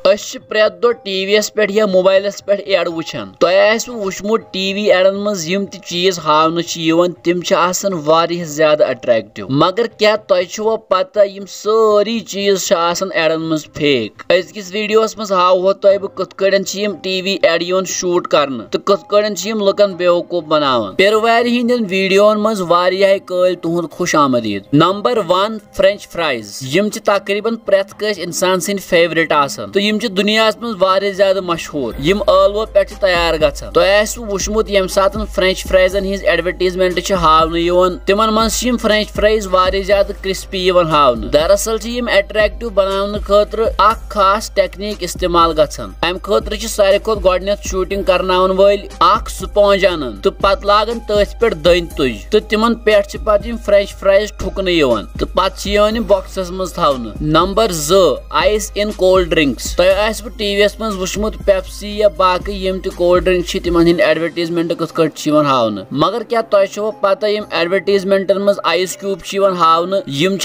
प्रेत दो टीवीएस पे या मोबाइलस पे एड वुचान तो वुचमुत टीवी एडन मज यम ति चीज हावन तिम वारिया ज्यादा अट्रैक्टिव मगर क्या तुम पता यम सारी चीज एडन मज फेक अजकिस वीडियोस मज हावो तुह बह कथ कड़न टीवी एड यन शूट करन तो कथ कड़न लुकन बेवकूफ बनावन पेरि वार हिंदन वीडियोन मज वारिया कल तुहद खुश आमदीद। नंबर 1 फ्रेंच फ्राइज यम तकरीबन प्रेत कस इंसान सिंद फेवरेट आसन तो यम दुनिया मज वारिया ज्यादा मशहूर यम अलवो पे तैयार गछन तो वुचमुत यम सात फ्रेंच फ्राइजन हिंज एडवर्टीजमेंट हावन तिमन मज फ्रेंच फ्राइज वारिया ज्यादा क्रिस्पी हावन दरअसल यम अट्रैक्टिव बनाने खतर अख खास टेक्निक इस्तेमाल गछन अम खतर सारे खुद गोडनेथ शूटिंग करनावन वल अख स्पॉन्ज अनन तो पत लागन तथ पे दन तुज तो तिमन पे फ्रेंच फ्राइज ठुकन यवन तो पत बॉक्सस मज थवन। Number 2 ice in cold drinks तो टीवीएस मज वुचमुत पेप्सी या बाकी यम त कोल्ड ड्रिंक तिमन हिंद एडवर्टीजमेंट कथ कट हावन मगर क्या तुम पता यम एडवर्टीजमेंटन मज आइस क्यूब हावन यम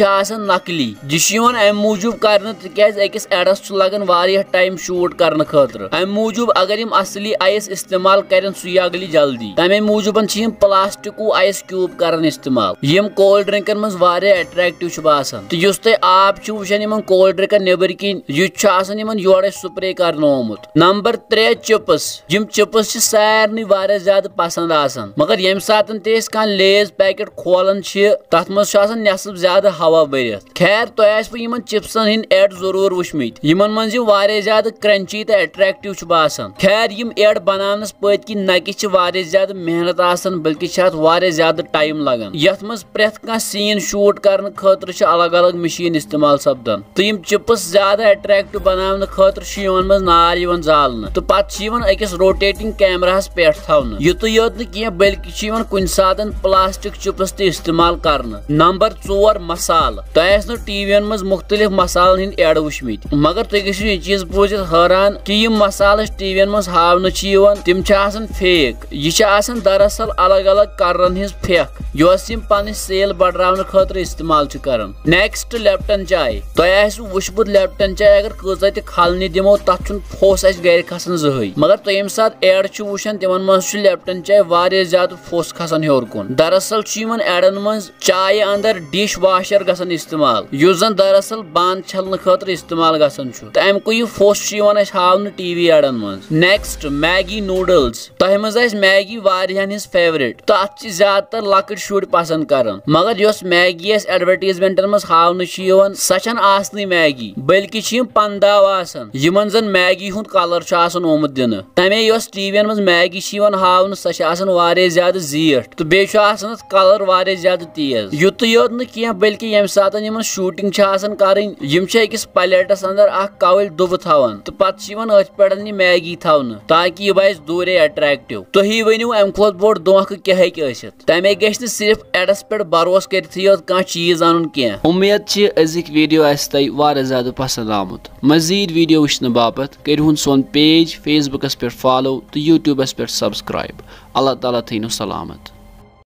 नकली यह अम मूजूब कर अकिस एडस लगन वारिया टाइम शूट करने खतर अम मूजूब अगर यम असली आइस इस्तेमाल करें सह अगली जल्दी तमे मूजूबन प्लास्टिकू आइस क्यूब कर इस्तेमाल यम कोल्ड ड्रिंकन मज वारिया अट्रैक्टिव बासान तो युस तुम आब वुचान यमन कोल्ड ड्रिंकन नेबर किन यह योर स्प्रे करनोमुत। नंबर 3 चिप्स यम चिप्स सारे वारिया ज्यादा पसंद आसान मगर यम सात कह लेज पैकेट खोलन तथ मज नसब ज्यादा हवा भरित खैर तुम चिप्सन हिंद एड जरूर वुचमित यमन मज वारिया ज्यादा क्रंची तो अट्रैक्टिव बासान खैर यम एड बनानस पत कि न कि वारिया ज्यादा मेहनत आसान बल्कि वारिया ज्यादा टाइम लगन यथ मज प्रेथ कह सीन शूट करने खतर अलग अलग मशीन इस्तेमाल सपदन तो यम चिप्स ज्यादा अट्रैक्टिव बनाने खतर मज नार जालन तो पत अकिस रोटेटिंग कैमरास पे थवन युत योत न बल्कि कुन सात प्लास्टिक चिप्स ते इस्तेमाल करन। नंबर 4 मसाल तुम टीवीन मज मुख्तलिफ मसालन हिंद एड वुचमित मगर तुम गो यह चीज बूझित हैरान कि यम मसाल टीवीन मज हावन तिम फेक यह दरअसल अलग अलग कर्रन हिंज फेक यस पन सेल बढ़ाने खतर इस्तेमाल कर। नेक्स्ट लेप्टन चाय तुम वुचमुत लेप्टन चाय अगर कज खलने दिमो तथ फोस गर खसान जहई मगर तुम यम सात एड वुचान तिमन मज लेप्टन चाय वारिया ज्यादा फोस खसान हेर कुन दरअसल एडन मज चाय अंदर डिश वाशर गसान इस्तेमाल युस जन दरअसल बांद छलने खतर इस्तेमाल गसान तो अमुक यह फोस हावन टीवी एडन मज। नेक्स्ट मैगी नूडल्स तुह मज मैगी वारियान हिंज फेवरेट तो अत ज्यादातर लकट शुर पसंद कर मगर यस मैगी एडवर्टीजमेंटन मज हावन सह आसनी मैगी बल्कि पंदाव आसान यमन जन मैगी हुंद कलर आमुत दिन तमे यस टीवीन मज मैगी हावन सह वारिया ज्यादा जीठ तो बे कलर वारिया ज्यादा तेज युत योत न बल्कि यम सात शूटिंग करें यम अकिस प्लेटस अंदर कवल दुब थवन तो पत अथ पे मैगी थवन ताकि यह बस दूरे अट्रैक्टिव तुही वनु अम खोत बोड़ धोख क्या हेत तमे गि सिर्फ एडस पे भरोस कर चीज अन कह। उम्मीद अजिक वीडियो वारिया ज्यादा पसंद आमुत मजीद वीडियो वुचने बापत करूँ सोन पेज फेसबुकस पे फॉलो तो यूट्यूबस पे सब्सक्राइब। अल्लाह ताला थीनु सलामत।